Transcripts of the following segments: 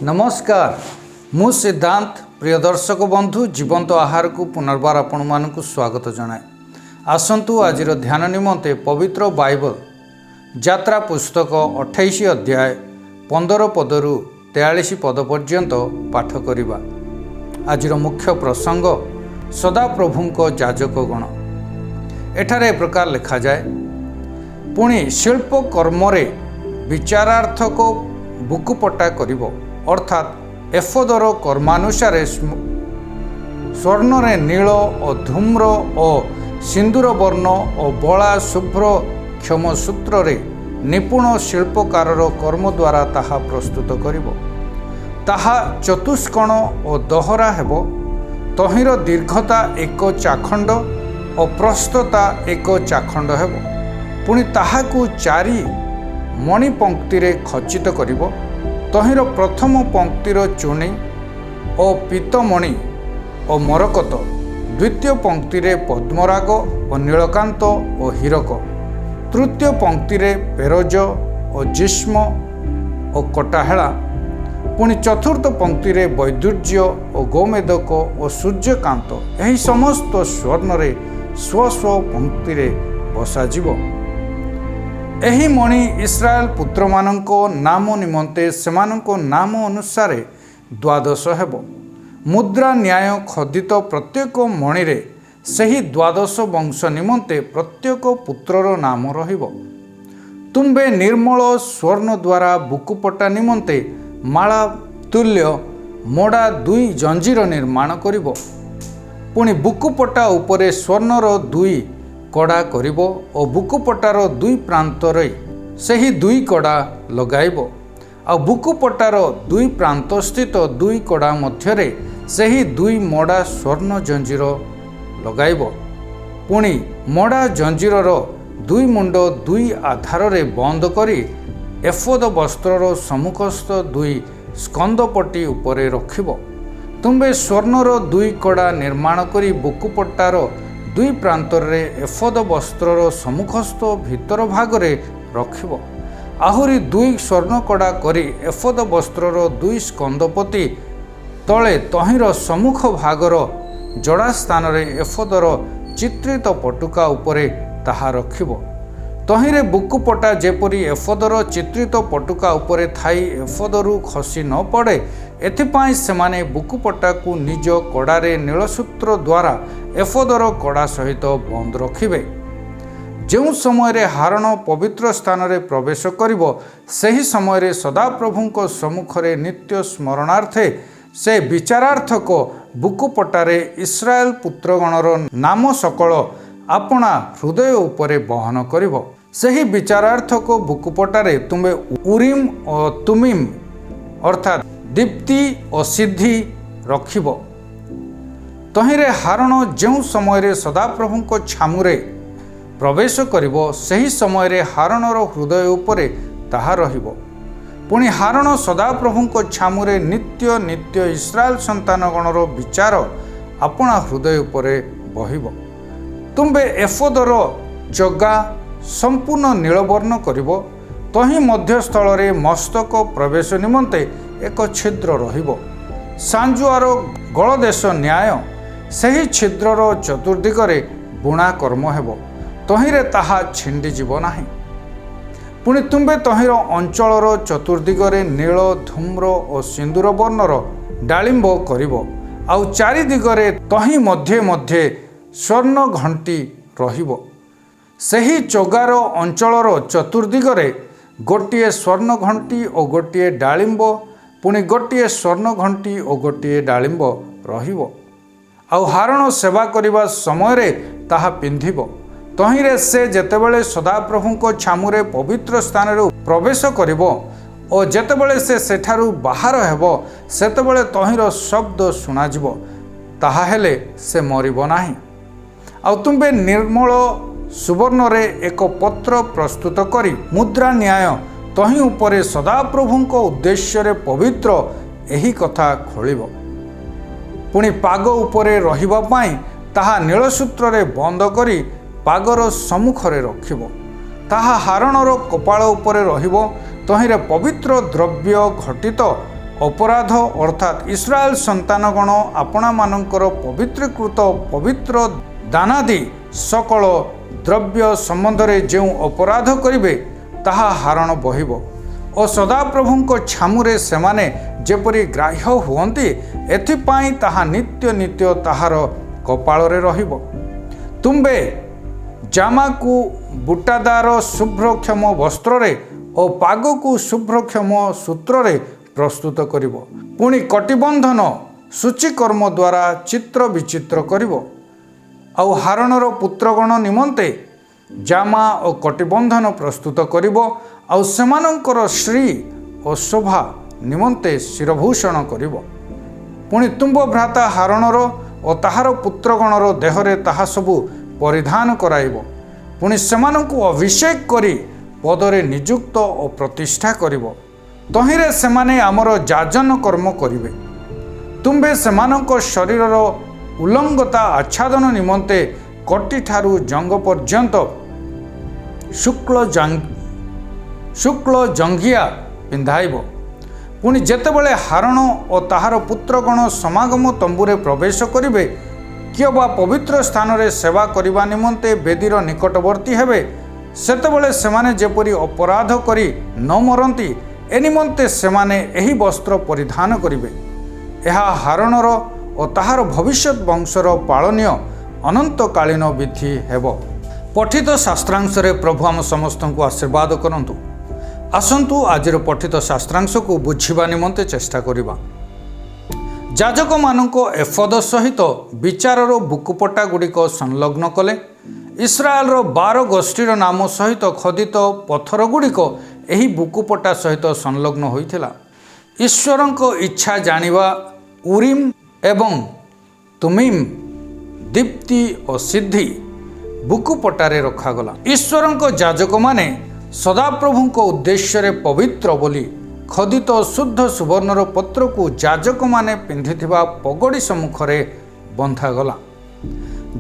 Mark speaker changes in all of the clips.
Speaker 1: नमस्कार मु सिद्धांत प्रिय दर्शक बंधु जीवंत आहार को पुनर्बार आपण मानक स्वागत जनाए। आसंतु आजिर ध्यान निमंते पवित्र बाइबल यात्रा पुस्तक 28 अध्याय 15 पदरु 43 पद पर्यंत पाठ करिबा। आजिर मुख्य प्रसंग सदाप्रभुंको याजकगण। एठारे प्रकार लिखा जाए, पुणी शिल्प कर्मरे विचारार्थक बुकुपटा करिबो, अर्थात एफोदर कर्मानुसारे स्वर्णरे नील और धूम्र और सिंदूर वर्ण और बला शुभ्र क्षमसूत्र निपुण शिल्पकारर कर्म द्वारा ताहा प्रस्तुत करिबो। ताहा चतुष्कोण और दोहरा हेबो। तहिर दीर्घता एक चाखंड और प्रस्थता एक चाखंड हेबो। पुणी ताहाकु चारि मणिपंक्ति रे खचित करिबो। तहिर प्रथम पंक्तिर चुनी और पीतमणि और मरकत, द्वितीय पंक्ति रे पद्मराग और नीलकांत और हीरक, तृतीय पंक्ति रे पेरोज और जिस्म और कटाहेला, पुणी चतुर्थ पंक्ति रे वैदुर्य और गोमेदक और सूर्यकांत। यही समस्त स्वर्ण रे स्व स्व पंक्ति रे बसाजिबो। एही मणि इस्राएल पुत्र मानंको नाम निमंते सेमानंको नाम अनुसार द्वादश हेबो। मुद्रा न्याय खदित प्रत्येक मणिरे सही द्वादश वंश निमंते प्रत्येक पुत्रर नाम रहिबो। तुम्बे निर्मल स्वर्ण द्वारा बुकुपटा निमंते माला तुल्य मोड़ा दुई जंजीर निर्माण करिबो। पुणी बुकुपटा उपरे स्वर्णर दुई कड़ा करिबो और बुकुपटार दुई प्रांतर सही दुई कड़ा लगाइबो। आ बुकुपटार दुई प्रांत स्थित दुई कड़ा मध्यरे सही दुई मोड़ा स्वर्ण जंजीर लगाइबो। पुणी मोड़ा जंजीरर दुई मुंड दुई आधार रे बंद करी एफोद वस्त्रर सम्मुखस्थ दुई स्कंदपट्टी उपरे रखिबो। तुम्बे स्वर्णर दुई कड़ा निर्माण करी बुकुपटार दुई प्रांतर रे एफोद वस्त्रर सम्मुखस्थ भीतर भागरे रखिबो। आहुरी दुई स्वर्ण कड़ा करी एफोद वस्त्रर दुई स्कंदपति तले तहिर सम्मुख भागर जड़ा स्थान रे एफोदर चित्रित पटुका उपरे ताहा रखिबो। तहिरे बुकुपटा जेपरी एफोदर चित्रित पटुका उपरे थाई एफोदरु खसी न पड़े, एथिपाई सेमाने बुकुपटा को निज कड़ारे नीलसूत्र द्वारा एफोदर कड़ा सहित बंद रखिबे। जो समय हारण पवित्र स्थान रे प्रवेश करिबो, सही समय सदाप्रभुंको सम्मुखरे नित्य स्मरणार्थे से विचारार्थक बुकुपटारे इस्राएल पुत्रगणर नाम सकल आपना हृदय उपरे बहन करिबो। सही विचारार्थक बुकुपटारे तुम्बे उरीम और तुमीम अर्थात दीप्ति और सिद्धि रखिबो। तहिरे हारण जो समय सदाप्रभुंको छामुरे प्रवेश करिबो, सही समय हारणर हृदय उपरे ताहा रहिबो। पुणी हारण सदाप्रभुंको छामुरे नित्य नित्य इस्राएल संतानगणर विचार आपना हृदय उपरे बहिबो। तुम्बे एफोदर जगा संपूर्ण नीलवर्ण करिबो। तही मध्यस्थल रे मस्तक प्रवेश निमंते एक छिद्र रहिबो। सांजुआर गलदेश न्याय सही छिद्रर चतुर्दिगरे बुणा कर्म हेबो। तहिरे ताहा छिंडी जीव नाही। पुणी तुम्बे तहिर अंचलर चतुर्दिगरे नील धूम्र और सिंदूर वर्णर डालिंब करिबो। आउ चारि दिगरे तही मध्य मध्य स्वर्ण घंटी रहिबो। सही चोगार अंचलर चतुर्दिगरे गोटिए स्वर्ण घंटी और गोटिए डालिंब, पुणी गोटिए स्वर्ण घंटी और गोटिए डालिंब रहिबो। आउ हारण सेवा करिबा समय ताहा पिंधिबो। तहिरे से जेतेबेले सदाप्रभुंको छामुरे पवित्र स्थान रे प्रवेश करिबो और जेतेबेले से सेठारु बाहर हेबो, सेतेबेले तहिर शब्द सुना जिवो, ताहा हेले से मरिबो नाही। आउ तुम्बे निर्मल सुवर्ण रे एक पत्र प्रस्तुत करी मुद्रा न्याय तही उपरे सदाप्रभुंको उद्देश्य रे पवित्र एही कथा खोलिबो। पुणी पाग उपरे रहिबा पाई ताहा नीलसूत्र रे बंद करी पागर सम्मुखरे रखिबो। ताहा हारणर कपाळ उपरे रहिबो। तहिरे पवित्र द्रव्य घटित अपराध अर्थात इस्राएल संतानगण आपणा मानकर पवित्रीकृत पवित्र दानादि सकल द्रव्य संबंध में जो अपराध करिवे ताहा हारण बहिब और सदाप्रभुଙ୍କ छामुरे सेमाने जेपरि ग्राह्य हुअन्ति एथिपाई ताहा नित्य नित्य ताहार कपाଳରେ रहिब। तुंबे जामा को बुटादार शुभ्रक्षम वस्त्र रे और पाग को शुभ्रक्षम सूत्र रे प्रस्तुत करिब। पुणी कटिबंधन सूचिकर्म द्वारा चित्र विचित्र करिब। आउ हारणर पुत्रगण निमंते जामा और कटिबंधन प्रस्तुत करिब। आउ सेमानंकर श्री और शोभा निमंते शिरभूषण करिब। पुणी तुम्ब भ्राता हारणर और ताहार पुत्रगणर देहरे ताहा सबु परिधान कराइब। पुणी सेमानंकु अभिषेक करी पदरे नियुक्त और प्रतिष्ठा करिब। तहिरे सेमाने आमर जाजन कर्म करिवे। तुंबे सेमानंक शरीरर उल्लंघता आच्छादन निमंते कटी ठारू जंग पर्यंत शुक्ल जंघिया पिंधाइब। पुणी जेतेबेले हारण और ताहार पुत्रगण समागम तंबुरे प्रवेश करिवे किए बा पवित्र स्थान रे सेवा करिबा निमंते बेदीर निकटवर्ती हेबे सेतेबेले सेमाने जेपरि अपराध करी न मरंती ए निमंते सेमाने एही वस्त्र परिधान करिवे। एहा हारणर और ताहार भविष्यत वंशर पालनीय अनंतकालीन विधि हेब। पठित शास्त्रांश रे प्रभु आम समस्त को आशीर्वाद करंतु। आसंतु आजिर पठित शास्त्रांश को बुझिबा निमंते चेष्टा करिबा। जाजक मानक एफद सहित विचारर बुकुपटा गुड़िक संलग्न कले। इस्राएल 12 गोष्ठीर नाम सहित खदित पत्थर गुड़िक एही बुकुपटा सहित संलग्न होइथिला। ईश्वरंक इच्छा जानिबा उरिम एवं तुमिम दीप्ति और सिद्धि बुकुपटारे रखागला। ईश्वरंक जाजक माने सदाप्रभुंक उद्देश्य रे पवित्र बोली खदित शुद्ध सुवर्णर पत्र को जाजक माने पिंधिथिबा पगड़ी सम्मुख रे बंधागला।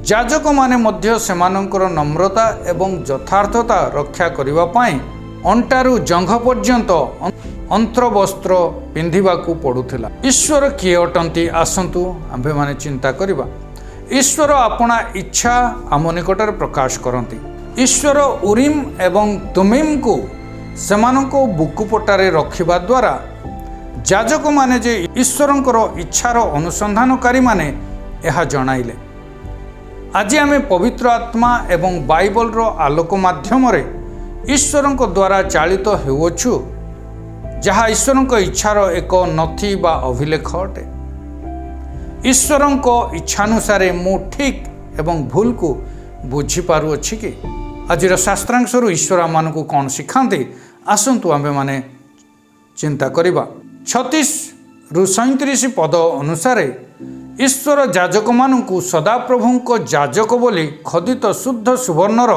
Speaker 1: जाजक माने मध्य सेमानंकर नम्रता एवं यथार्थता रक्षा करिबा पाई अंटारू जंघ पर्यंत अंतर्वस्त्र पिंधिबाकू पड़ुथिला। ईश्वर किए अटंती आसंतु आम्भे माने चिंता करिबा। ईश्वर अपना इच्छा आम निकटर प्रकाश करती। ईश्वर उरिम एवं तुमिम को सेमानको बुकुपटारे रखिबा द्वारा जाजक माने जे ईश्वरंकर इच्छार अनुसंधानकारी माने यह जणाइले। आज आमे पवित्र आत्मा एवं बाइबल रो आलोक माध्यम रे ईश्वरंक द्वारा चालित हेउछु जहाँ ईश्वरंक इच्छार एक नथी बा अभिलेख अटे। ईश्वरंक इच्छानुसारे मु ठीक एवं भूल को बुझी पारुअछि कि आजिर शास्त्रांशरू ईश्वर आमको कौन शिखाते आसंतु आमे माने चिंता करिबा। 36 रु 37 पद अनुसार ईश्वर जाजक मानू सदाप्रभुंक जाजक बोली खदित शुद्ध सुवर्णर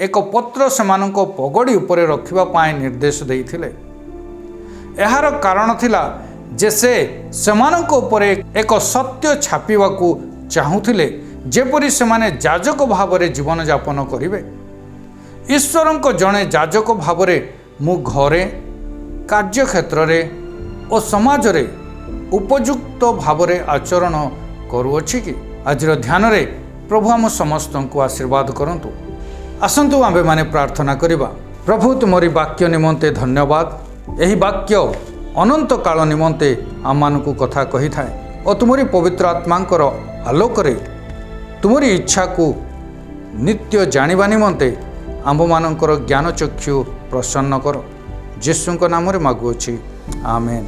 Speaker 1: एक पत्र सेमानंक पगड़ी उपरे रखिबा पाए निर्देश देइथिले। एहार कारण थिला जे से सेमानंक उपरे एक सत्य छापिबाकू चाहुथिले जेपरि सेमाने जाजक भावरे जीवन यापन करिवे। ईश्वरंक जड़े जाजक भावरे मु घरे कार्यक्षेत्र और समाज रे उपयुक्त भावरे आचरण करुअछि कि आजिर ध्यान रे प्रभु आम समस्त को आशीर्वाद करंतु। आसंतु आम्भे माने प्रार्थना करिबा। प्रभु तुमरी वाक्य निमंते धन्यवाद। एही वाक्य अनंत काल निमंते आम मानकु कथा कहि थाए और तुमरी पवित्र आत्मांकर आलोक रे तुमरी इच्छा को नित्य जानिबा निमंते आम्भमानंकर ज्ञान चक्षु प्रसन्न कर। यीशुଙ୍କ नाम रे मागुछि आमेन।